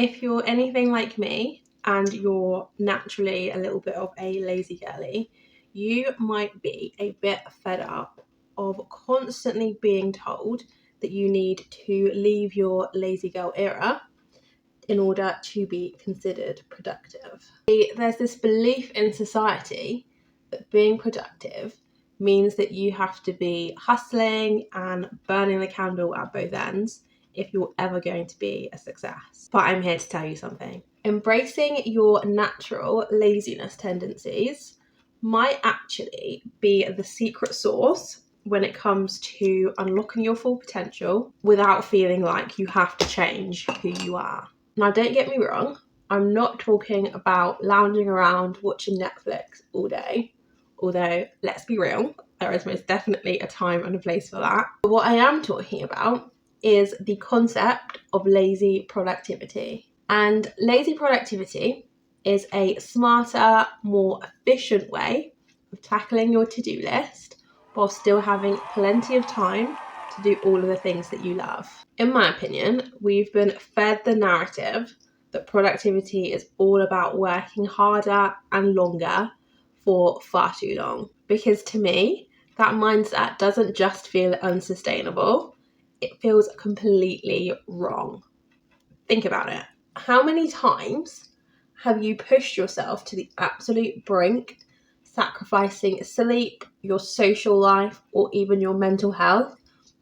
If you're anything like me and you're naturally a little bit of a lazy girly, you might be a bit fed up of constantly being told that you need to leave your lazy girl era in order to be considered productive. There's this belief in society that being productive means that you have to be hustling and burning the candle at both ends if you're ever going to be a success. But I'm here to tell you something. Embracing your natural laziness tendencies might actually be the secret sauce when it comes to unlocking your full potential without feeling like you have to change who you are. Now, don't get me wrong, I'm not talking about lounging around watching Netflix all day, although let's be real, there is most definitely a time and a place for that. But what I am talking about is the concept of lazy productivity. And lazy productivity is a smarter, more efficient way of tackling your to-do list while still having plenty of time to do all of the things that you love. In my opinion, we've been fed the narrative that productivity is all about working harder and longer for far too long. Because to me, that mindset doesn't just feel unsustainable, it feels completely wrong. Think about it. How many times have you pushed yourself to the absolute brink, sacrificing sleep, your social life, or even your mental health,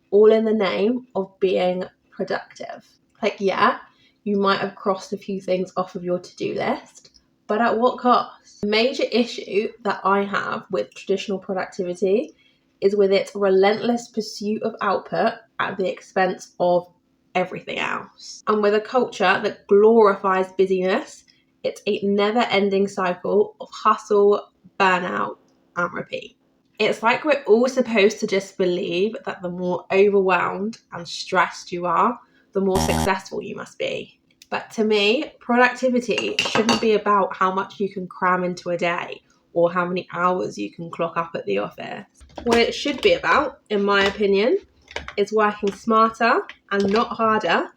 all in the name of being productive? Like, yeah, you might have crossed a few things off of your to-do list, but at what cost? The major issue that I have with traditional productivity is with its relentless pursuit of output at the expense of everything else. And with a culture that glorifies busyness, it's a never-ending cycle of hustle, burnout, and repeat. It's like we're all supposed to just believe that the more overwhelmed and stressed you are, the more successful you must be. But to me, productivity shouldn't be about how much you can cram into a day or how many hours you can clock up at the office. What it should be about, in my opinion, is working smarter and not harder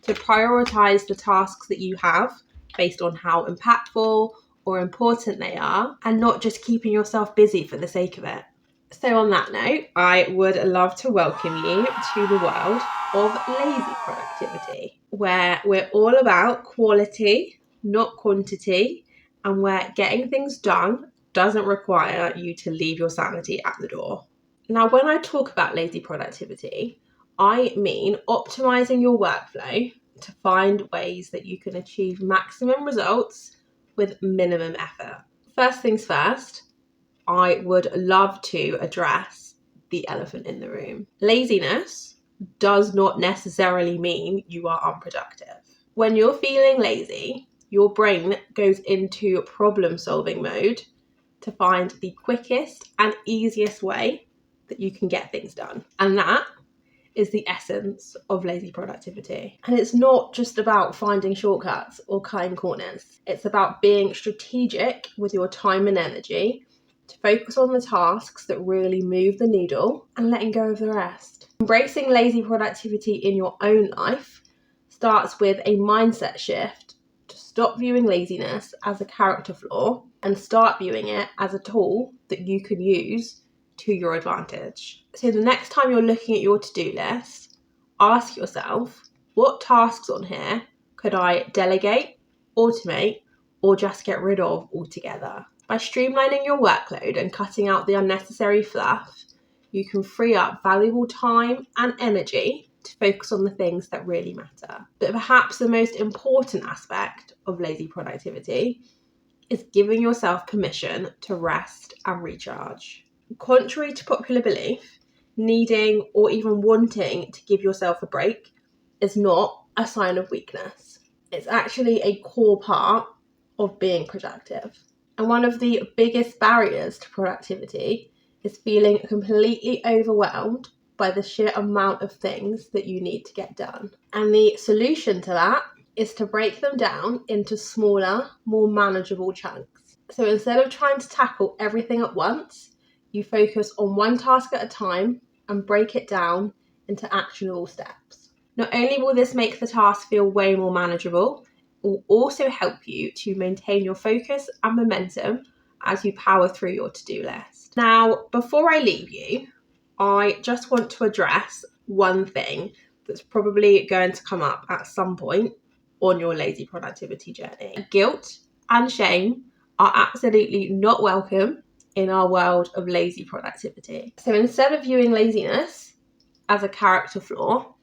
to prioritize the tasks that you have based on how impactful or important they are, and not just keeping yourself busy for the sake of it. So on that note, I would love to welcome you to the world of lazy productivity, where we're all about quality, not quantity, and where getting things done doesn't require you to leave your sanity at the door. Now, when I talk about lazy productivity, I mean optimizing your workflow to find ways that you can achieve maximum results with minimum effort. First things first, I would love to address the elephant in the room. Laziness does not necessarily mean you are unproductive. When you're feeling lazy, your brain goes into problem-solving mode to find the quickest and easiest way that you can get things done. And that is the essence of lazy productivity. And it's not just about finding shortcuts or cutting corners. It's about being strategic with your time and energy to focus on the tasks that really move the needle and letting go of the rest. Embracing lazy productivity in your own life starts with a mindset shift to stop viewing laziness as a character flaw and start viewing it as a tool that you can use to your advantage. So the next time you're looking at your to-do list, ask yourself, what tasks on here could I delegate, automate, or just get rid of altogether? By streamlining your workload and cutting out the unnecessary fluff, you can free up valuable time and energy to focus on the things that really matter. But perhaps the most important aspect of lazy productivity is giving yourself permission to rest and recharge. Contrary to popular belief, needing or even wanting to give yourself a break is not a sign of weakness. It's actually a core part of being productive. And one of the biggest barriers to productivity is feeling completely overwhelmed by the sheer amount of things that you need to get done. And the solution to that is to break them down into smaller, more manageable chunks. So instead of trying to tackle everything at once, you focus on one task at a time and break it down into actionable steps. Not only will this make the task feel way more manageable, will also help you to maintain your focus and momentum as you power through your to-do list. Now, before I leave you, I just want to address one thing that's probably going to come up at some point on your lazy productivity journey. Guilt and shame are absolutely not welcome in our world of lazy productivity. So instead of viewing laziness as a character flaw,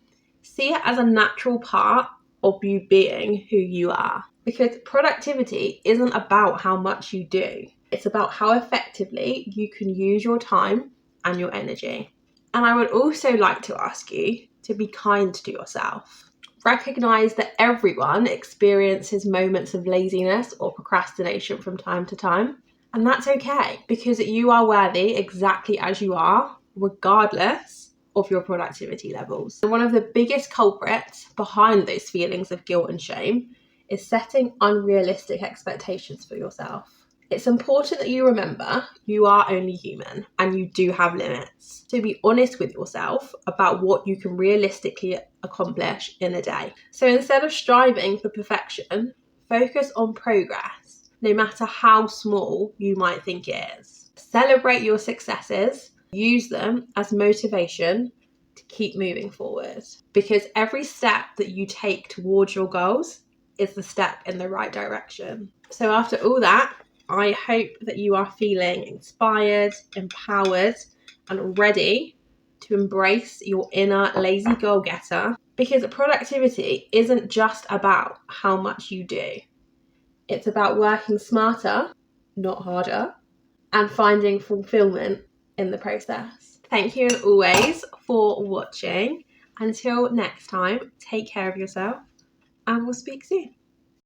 see it as a natural part of you being who you are. Because productivity isn't about how much you do. It's about how effectively you can use your time and your energy. And I would also like to ask you to be kind to yourself. Recognize that everyone experiences moments of laziness or procrastination from time to time. And that's okay, because you are worthy exactly as you are, regardless of your productivity levels. And one of the biggest culprits behind those feelings of guilt and shame is setting unrealistic expectations for yourself. It's important that you remember you are only human and you do have limits. So be honest with yourself about what you can realistically accomplish in a day. So instead of striving for perfection, focus on progress, no matter how small you might think it is. Celebrate your successes, use them as motivation to keep moving forward, because every step that you take towards your goals is the step in the right direction. So after all that, I hope that you are feeling inspired, empowered, and ready to embrace your inner lazy goal-getter, because productivity isn't just about how much you do. It's about working smarter, not harder, and finding fulfillment in the process. Thank you as always for watching. Until next time, take care of yourself and we'll speak soon.